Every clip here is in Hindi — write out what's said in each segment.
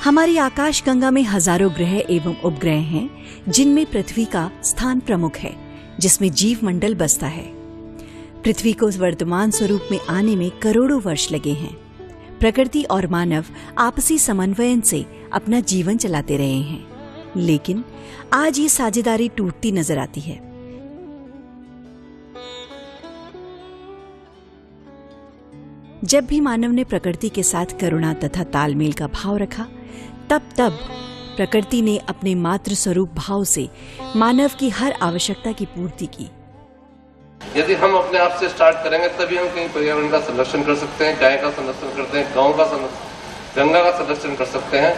हमारी आकाश गंगा में हजारों ग्रह एवं उपग्रह हैं, जिनमें पृथ्वी का स्थान प्रमुख है, जिसमें जीव मंडल बसता है। पृथ्वी को वर्तमान स्वरूप में आने में करोड़ों वर्ष लगे हैं। प्रकृति और मानव आपसी समन्वयन से अपना जीवन चलाते रहे हैं, लेकिन आज ये साझेदारी टूटती नजर आती है। जब भी मानव ने प्रकृति के साथ करुणा तथा तालमेल का भाव रखा, तब प्रकृति ने अपने मातृ स्वरूप भाव से मानव की हर आवश्यकता की पूर्ति की। यदि हम अपने आप से स्टार्ट करेंगे तभी हम कहीं पर्यावरण का संरक्षण कर सकते हैं, गाय का संरक्षण करते हैं, गांव का संरक्षण, गंगा का संरक्षण कर सकते हैं।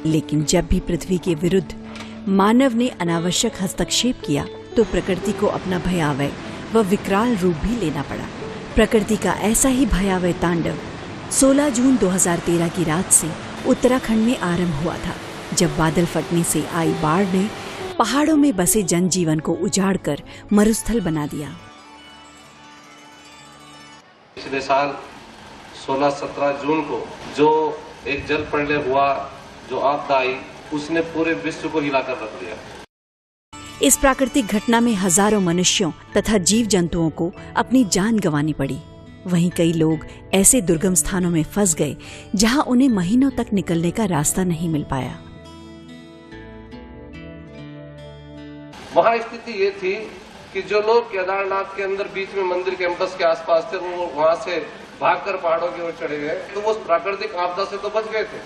लेकिन जब भी पृथ्वी के विरुद्ध मानव ने अनावश्यक हस्तक्षेप किया, तो प्रकृति को अपना भयावह व विकराल रूप भी लेना पड़ा। प्रकृति का ऐसा ही भयावह तांडव 16 जून 2013 की रात से उत्तराखंड में आरंभ हुआ था, जब बादल फटने से आई बाढ़ ने पहाड़ों में बसे जनजीवन को उजाड़कर मरुस्थल बना दिया। पिछले साल 16-17 जून को जो एक जल प्रलय हुआ, जो आपदा आई, उसने पूरे विश्व को हिलाकर रख दिया। इस प्राकृतिक घटना में हजारों मनुष्यों तथा जीव जंतुओं को अपनी जान गंवानी पड़ी। वहीं कई लोग ऐसे दुर्गम स्थानों में फंस गए, जहां उन्हें महीनों तक निकलने का रास्ता नहीं मिल पाया। वहां स्थिति ये थी कि जो लोग केदारनाथ के अंदर बीच में मंदिर कैंपस के आसपास थे, वो वहां से भागकर पहाड़ों की ओर चले गए, तो वो प्राकृतिक आपदा से तो बच गए थे।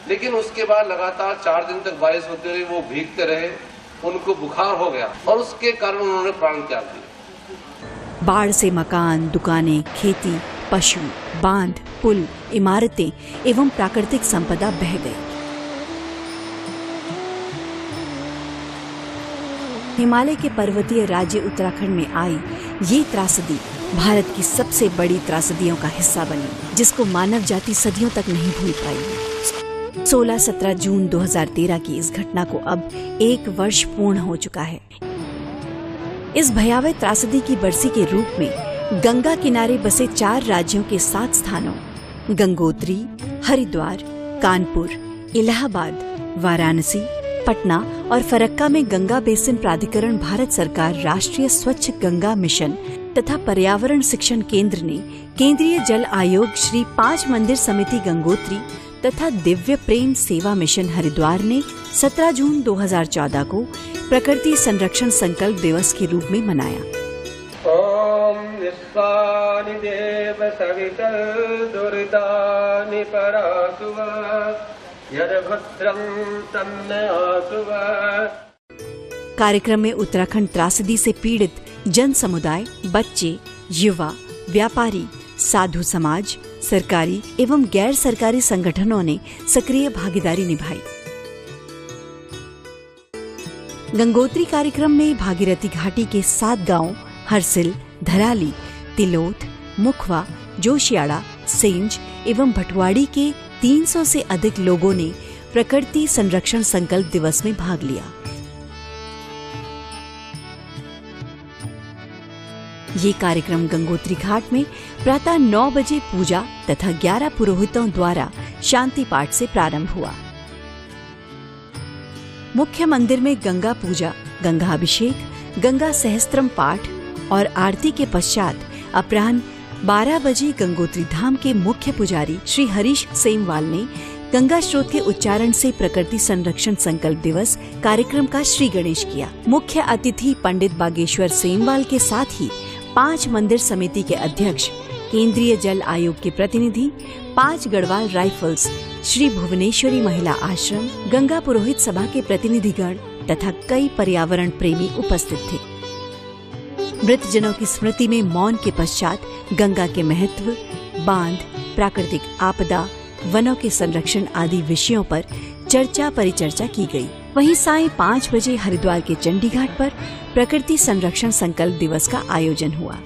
लेकिन उसके बाद लगातार 4 दिन तक बारिश होती रही, वो भीगते रहे, उनको बुखार हो गया और उसके कारण उन्होंने प्राण त्याग दिया। बाढ़ से मकान, दुकानें, खेती, पशु, बांध, पुल, इमारतें एवं प्राकृतिक संपदा बह गई। हिमालय के पर्वतीय राज्य उत्तराखंड में आई ये त्रासदी भारत की सबसे बड़ी त्रासदियों का हिस्सा बनी, जिसको मानव जाति सदियों तक नहीं भूल पाई। 16-17 जून 2013 की इस घटना को अब 1 वर्ष पूर्ण हो चुका है। इस भयावह त्रासदी की बरसी के रूप में गंगा किनारे बसे 4 राज्यों के 7 स्थानों गंगोत्री, हरिद्वार, कानपुर, इलाहाबाद, वाराणसी, पटना और फरक्का में गंगा बेसिन प्राधिकरण, भारत सरकार, राष्ट्रीय स्वच्छ गंगा मिशन तथा पर्यावरण शिक्षण केंद्र ने केंद्रीय जल आयोग, श्री 5 मंदिर समिति गंगोत्री तथा दिव्य प्रेम सेवा मिशन हरिद्वार ने 17 जून 2014 को प्रकृति संरक्षण संकल्प दिवस के रूप में मनाया। ओम निस्वानि देव सवितल दुर्दानि परासुव यद भद्रं तन्न आसुव। कार्यक्रम में उत्तराखंड त्रासदी से पीड़ित जन समुदाय, बच्चे, युवा, व्यापारी, साधु समाज, सरकारी एवं गैर सरकारी संगठनों ने सक्रिय भागीदारी निभाई। गंगोत्री कार्यक्रम में भागीरथी घाटी के 7 गांवों हरसिल, धराली, तिलोथ, मुखवा, जोशियाड़ा, सेंज एवं भटवाड़ी के 300 से अधिक लोगों ने प्रकृति संरक्षण संकल्प दिवस में भाग लिया। ये कार्यक्रम गंगोत्री घाट में प्रातः 9 बजे पूजा तथा 11 पुरोहितों द्वारा शांति पाठ से प्रारंभ हुआ। मुख्य मंदिर में गंगा पूजा, गंगा अभिषेक, गंगा सहस्त्रम पाठ और आरती के पश्चात अपराह्न 12 बजे गंगोत्री धाम के मुख्य पुजारी श्री हरीश सेमवाल ने गंगा स्रोत के उच्चारण से प्रकृति संरक्षण संकल्प दिवस कार्यक्रम का श्री गणेश किया। मुख्य अतिथि पंडित बागेश्वर सेमवाल के साथ ही 5 मंदिर समिति के अध्यक्ष, केंद्रीय जल आयोग के प्रतिनिधि, 5 गढ़वाल राइफल्स, श्री भुवनेश्वरी महिला आश्रम, गंगा पुरोहित सभा के प्रतिनिधिगण तथा कई पर्यावरण प्रेमी उपस्थित थे। मृत जनों की स्मृति में मौन के पश्चात गंगा के महत्व, बांध, प्राकृतिक आपदा, वनों के संरक्षण आदि विषयों पर चर्चा परिचर्चा की गई। वहीं सायं 5 बजे हरिद्वार के चंडी घाट पर प्रकृति संरक्षण संकल्प दिवस का आयोजन हुआ,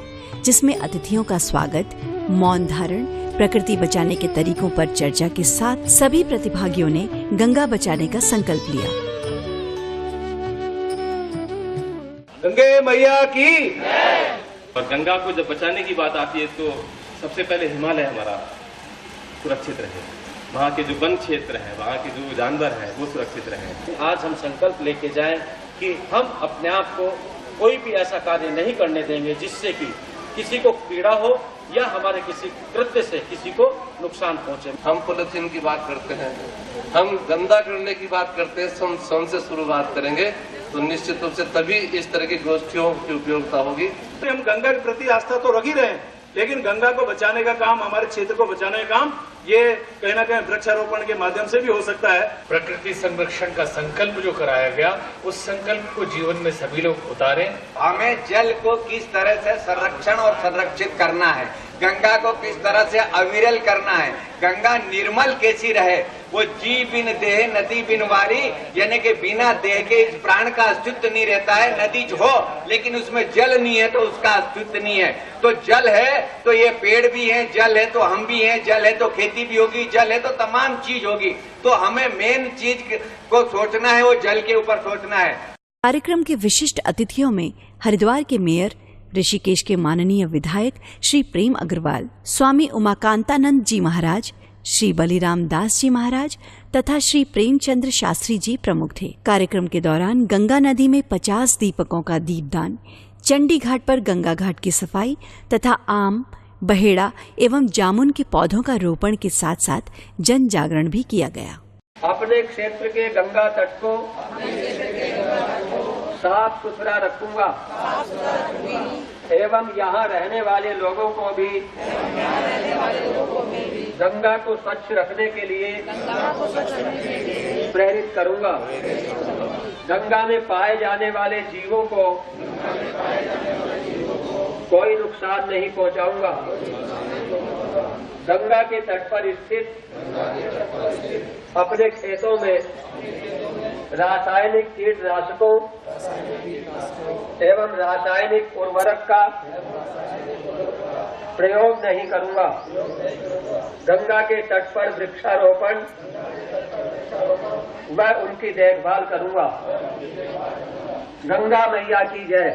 जिसमें अतिथियों का स्वागत, मौन धारण, प्रकृति बचाने के तरीकों पर चर्चा के साथ सभी प्रतिभागियों ने गंगा बचाने का संकल्प लिया। गंगे मैया की। और गंगा को जब बचाने की बात आती है तो सबसे पहले हिमालय हमारा सुरक्षित रहे। वहाँ के जो वन क्षेत्र है, वहाँ के जो जानवर हैं वो सुरक्षित रहें। आज हम संकल्प लेके जाएं कि हम अपने आप को कोई भी ऐसा कार्य नहीं करने देंगे जिससे कि किसी को पीड़ा हो या हमारे किसी कृत्य से किसी को नुकसान पहुंचे। हम पॉलिथीन की बात करते हैं, हम गंदा करने की बात करते हैं, स्वयं से शुरुआत करेंगे तो निश्चित रूप से तभी इस तरह की गोष्ठियों की उपयोगिता होगी। हम गंगा के प्रति आस्था तो रख ही रहे हैं, लेकिन गंगा को बचाने का काम, हमारे क्षेत्र को बचाने का काम ये कहीं ना कहीं वृक्षारोपण के माध्यम से भी हो सकता है। प्रकृति संरक्षण का संकल्प जो कराया गया, उस संकल्प को जीवन में सभी लोग उतारें। हमें जल को किस तरह से संरक्षण और संरक्षित करना है, गंगा को किस तरह से अविरल करना है, गंगा निर्मल कैसी रहे, वो जी बिन देह नदी बिन वारी, यानी कि बिना देह के इस प्राण का अस्तित्व नहीं रहता है। नदी हो लेकिन उसमें जल नहीं है तो उसका अस्तित्व नहीं है। तो जल है तो ये पेड़ भी हैं, जल है तो हम भी हैं, जल है तो खेती भी होगी, जल है तो तमाम चीज होगी। तो हमें मेन चीज को सोचना है, वो जल के ऊपर सोचना है। कार्यक्रम के विशिष्ट अतिथियों में हरिद्वार के मेयर, ऋषिकेश के माननीय विधायक श्री प्रेम अग्रवाल, स्वामी उमाकांतानंद जी महाराज, श्री बलिराम दास जी महाराज तथा श्री प्रेमचंद्र शास्त्री जी प्रमुख थे। कार्यक्रम के दौरान गंगा नदी में 50 दीपकों का दीपदान, चंडी घाट पर गंगा घाट की सफाई तथा आम, बहेड़ा एवं जामुन के पौधों का रोपण के साथ साथ जन जागरण भी किया गया। अपने क्षेत्र के गंगा तट को साफ सुथरा रखूंगा एवं यहाँ रहने वाले लोगों को भी गंगा को स्वच्छ रखने के लिए प्रेरित करूंगा। गंगा में पाए जाने वाले जीवों को कोई नुकसान नहीं पहुंचाऊंगा। गंगा के तट पर स्थित अपने खेतों में रासायनिक कीटनाशकों एवं रासायनिक उर्वरक का प्रयोग नहीं करूंगा। गंगा के तट पर वृक्षारोपण व उनकी देखभाल करूंगा। गंगा मैया की जय।